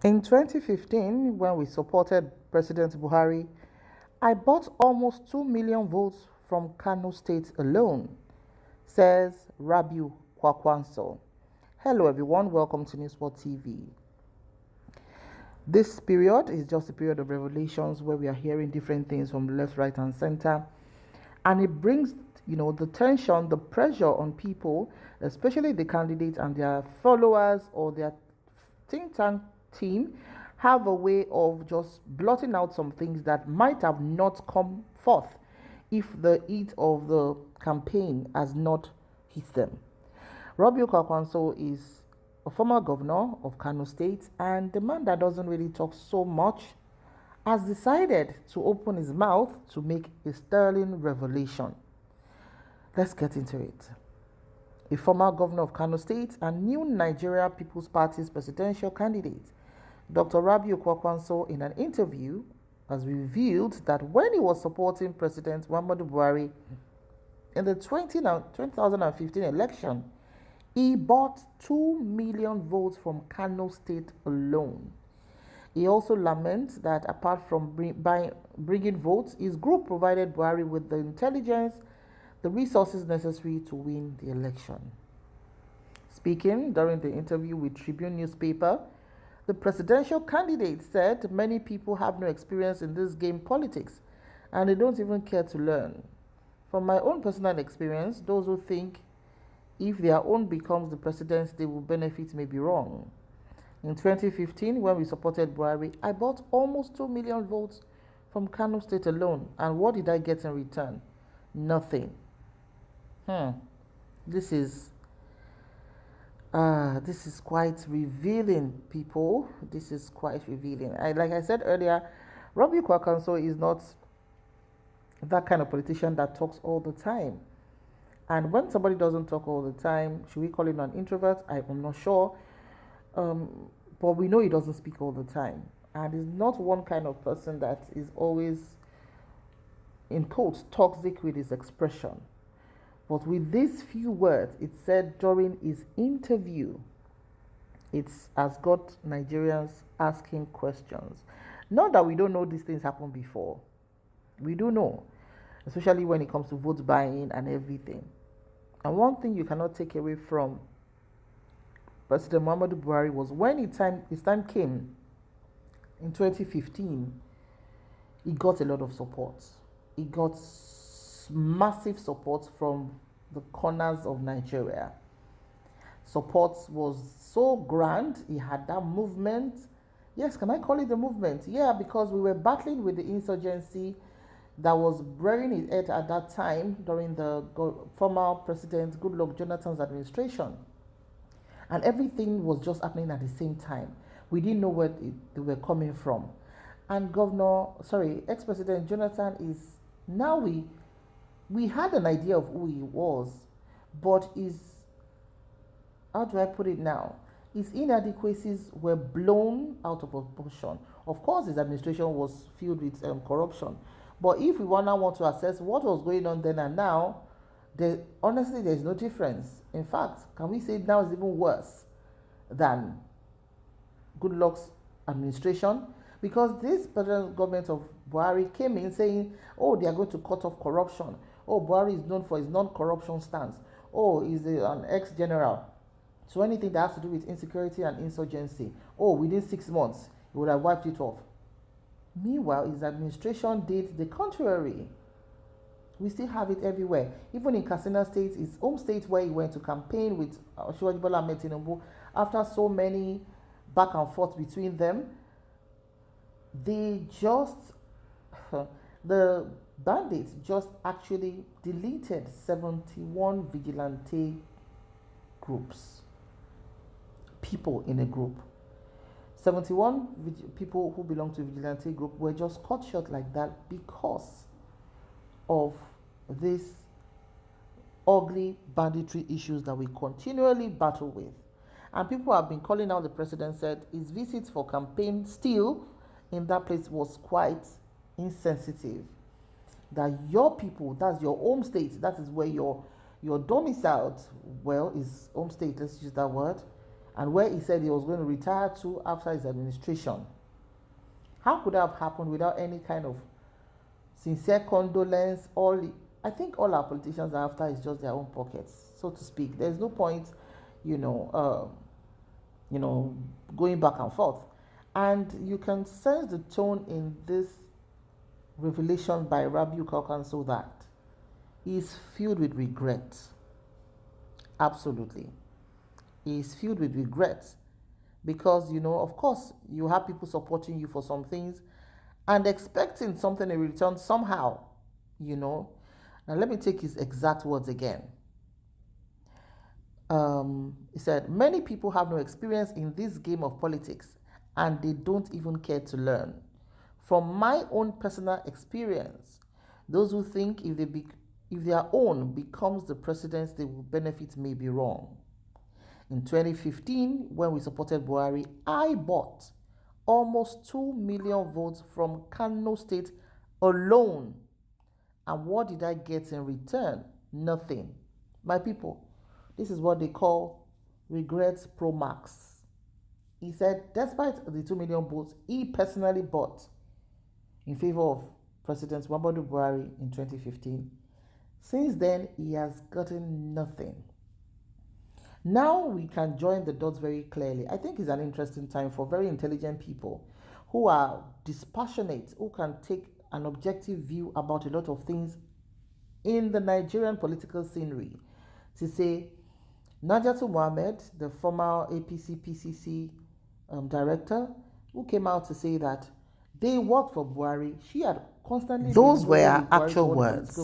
In 2015, when we supported President Buhari, I bought almost 2 million votes from Kano State alone, says Rabiu Kwankwaso. Hello, everyone. Welcome to Newsport TV. This period is just a period of revelations where we are hearing different things from left, right, and center. And it brings, the tension, the pressure on people, especially the candidates and their followers or their think tank team, have a way of just blotting out some things that might have not come forth if the heat of the campaign has not hit them. Rabiu Kwankwaso is a former governor of Kano State, and the man that doesn't really talk so much has decided to open his mouth to make a sterling revelation. Let's get into it. A former governor of Kano State and new Nigeria People's Party's presidential candidate, Dr. Rabiu Kwankwaso, in an interview, has revealed that when he was supporting President Muhammadu Buhari in the 2015 election, he bought 2 million votes from Kano State alone. He also laments that apart from bringing votes, his group provided Buhari with the intelligence, the resources necessary to win the election. Speaking during the interview with Tribune newspaper, the presidential candidate said many people have no experience in this game politics and they don't even care to learn. From my own personal experience, those who think if their own becomes the president, they will benefit may be wrong. In 2015, when we supported Buhari, I bought almost 2 million votes from Kano State alone. And what did I get in return? Nothing. This is quite revealing, people. This is quite revealing. Like I said earlier, Rabiu Kwankwaso is not that kind of politician that talks all the time. And when somebody doesn't talk all the time, should we call him an introvert? I'm not sure. But we know he doesn't speak all the time. And he's not one kind of person that is always, in quotes, toxic with his expression. But with these few words, it said during his interview, it has got Nigerians asking questions. Not that we don't know these things happened before. We do know, especially when it comes to vote buying and everything. And one thing you cannot take away from President Muhammadu Buhari was when his time came in 2015, he got a lot of support. He got massive support from the corners of Nigeria. Support was so grand, he had that movement. Yes, can I call it the movement? Yeah, because we were battling with the insurgency that was rearing its head at that time during the former President Goodluck Jonathan's administration. And everything was just happening at the same time. We didn't know where they were coming from. And ex-President Jonathan is now we had an idea of who he was, but how do I put it now? His inadequacies were blown out of proportion. Of course, his administration was filled with corruption. But if we now want to assess what was going on then and now, honestly, there's no difference. In fact, can we say now is even worse than Goodluck's administration? Because this present government of Buhari came in saying, oh, they are going to cut off corruption. Oh, Buhari is known for his non-corruption stance. Oh, he's an ex-general. So anything that has to do with insecurity and insurgency, oh, within 6 months, he would have wiped it off. Meanwhile, his administration did the contrary. We still have it everywhere. Even in Katsina State, his home state where he went to campaign with Sh0ck, after so many back and forth between them, the bandits just actually deleted 71 vigilante groups. People in a group. 71 people who belong to a vigilante group were just cut short like that because of these ugly banditry issues that we continually battle with. And people have been calling out the president, said his visits for campaign still in that place was quite insensitive. That your people, that's your home state, that is where your domiciled, well, is home state, let's use that word, and where he said he was going to retire to after his administration. How could that have happened without any kind of sincere condolence? I think all our politicians are after is just their own pockets, so to speak. There's no point, you know, going back and forth. And you can sense the tone in this revelation by Rabiu Kwankwaso that he is filled with regret. Absolutely. He is filled with regret because, of course, you have people supporting you for some things and expecting something in return somehow, Now, let me take his exact words again. He said, many people have no experience in this game of politics and they don't even care to learn. From my own personal experience, those who think if their own becomes the president, they will benefit may be wrong. In 2015, when we supported Buhari, I bought almost 2 million votes from Kano State alone. And what did I get in return? Nothing. My people, this is what they call regrets pro max. He said, despite the 2 million votes he personally bought in favor of President Muhammadu Buhari in 2015, since then he has gotten nothing. Now we can join the dots very clearly. I think it's an interesting time for very intelligent people who are dispassionate, who can take an objective view about a lot of things in the Nigerian political scenery, to say Najatu Mohammed, the former APC PCC director, who came out to say that they worked for Buhari. She had constantly. Those were actual words.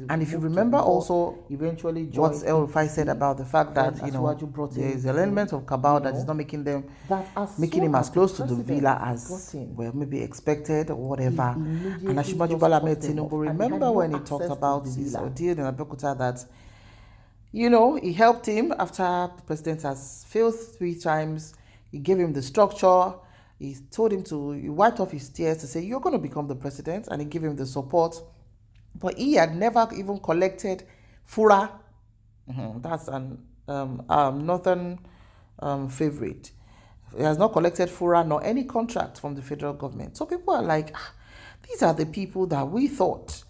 And if you remember also eventually what Sh0ck said about the fact that there is an element of cabal that is not making him as close to the villa as maybe expected or whatever. And Ashimaju Bola Tinubu, remember when he talked about this ordeal in Abeokuta that he helped him after the president has failed 3 times. He gave him the structure. He told him he wiped off his tears to say, you're going to become the president, and he gave him the support. But he had never even collected Fura. That's an northern favorite. He has not collected Fura nor any contract from the federal government. So people are like, these are the people that we thought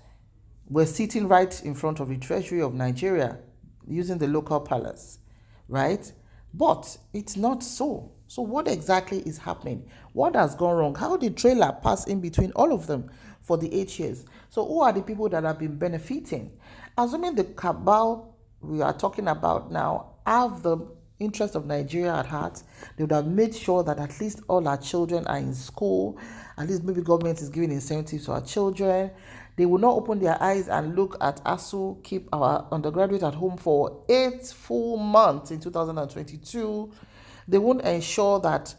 were sitting right in front of the treasury of Nigeria using the local palace, right? But it's not so. So what exactly is happening? What has gone wrong? How did trailer pass in between all of them for the 8 years? So who are the people that have been benefiting? Assuming the cabal we are talking about now have the interest of Nigeria at heart, they would have made sure that at least all our children are in school. At least maybe government is giving incentives to our children. They will not open their eyes and look at ASU keep our undergraduate at home for 8 full months in 2022. They won't ensure that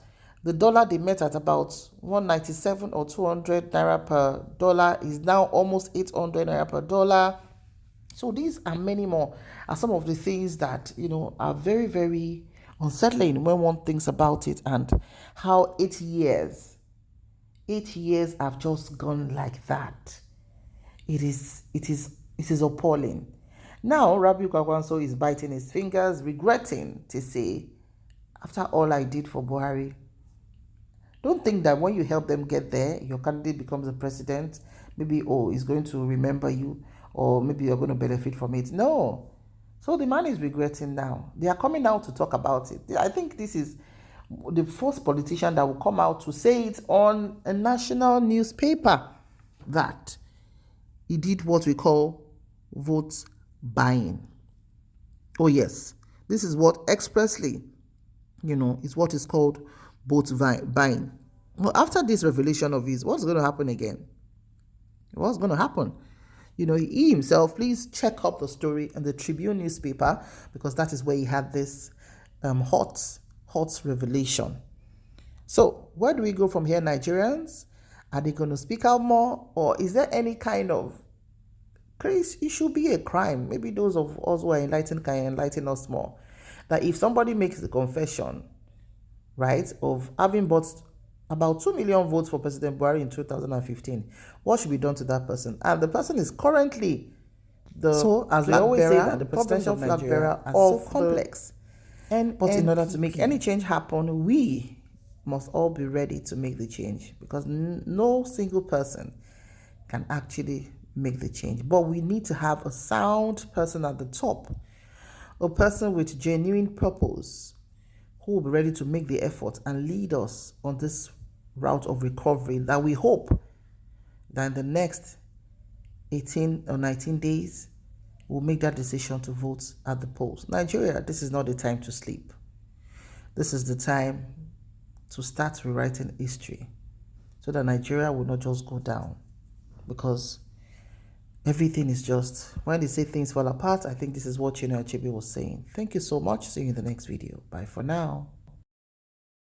the dollar they met at about 197 or 200 naira per dollar is now almost 800 naira per dollar. So these and many more are some of the things that, are very, very unsettling when one thinks about it, and how 8 years have just gone like that. It is appalling. Now, Rabiu Kwankwaso is biting his fingers, regretting to say, after all I did for Buhari, don't think that when you help them get there, your candidate becomes the president, maybe, he's going to remember you, or maybe you're going to benefit from it. No. So the man is regretting now. They are coming out to talk about it. I think this is the first politician that will come out to say it on a national newspaper that he did what we call vote buying. Oh yes, this is what expressly, is what is called vote buying. Well, after this revelation of his, what's going to happen again? What's going to happen? He himself, please check up the story in the Tribune newspaper, because that is where he had this hot revelation. So where do we go from here, Nigerians? Are they going to speak out more, or is there any kind of craze? It should be a crime. Maybe those of us who are enlightened can enlighten us more. That if somebody makes the confession, right, of having bought about 2 million votes for President Buhari in 2015, what should be done to that person? And the person is currently the presidential flag bearer of complex. But in order to make any change happen, we must all be ready to make the change, because no single person can actually make the change. But we need to have a sound person at the top, a person with genuine purpose, who will be ready to make the effort and lead us on this route of recovery that we hope that in the next 18 or 19 days, we'll make that decision to vote at the polls. Nigeria, this is not the time to sleep. This is the time to start rewriting history so that Nigeria will not just go down, because everything is just, when they say things fall apart, I think this is what Sh0ck was saying. Thank you so much. See you in the next video. Bye for now.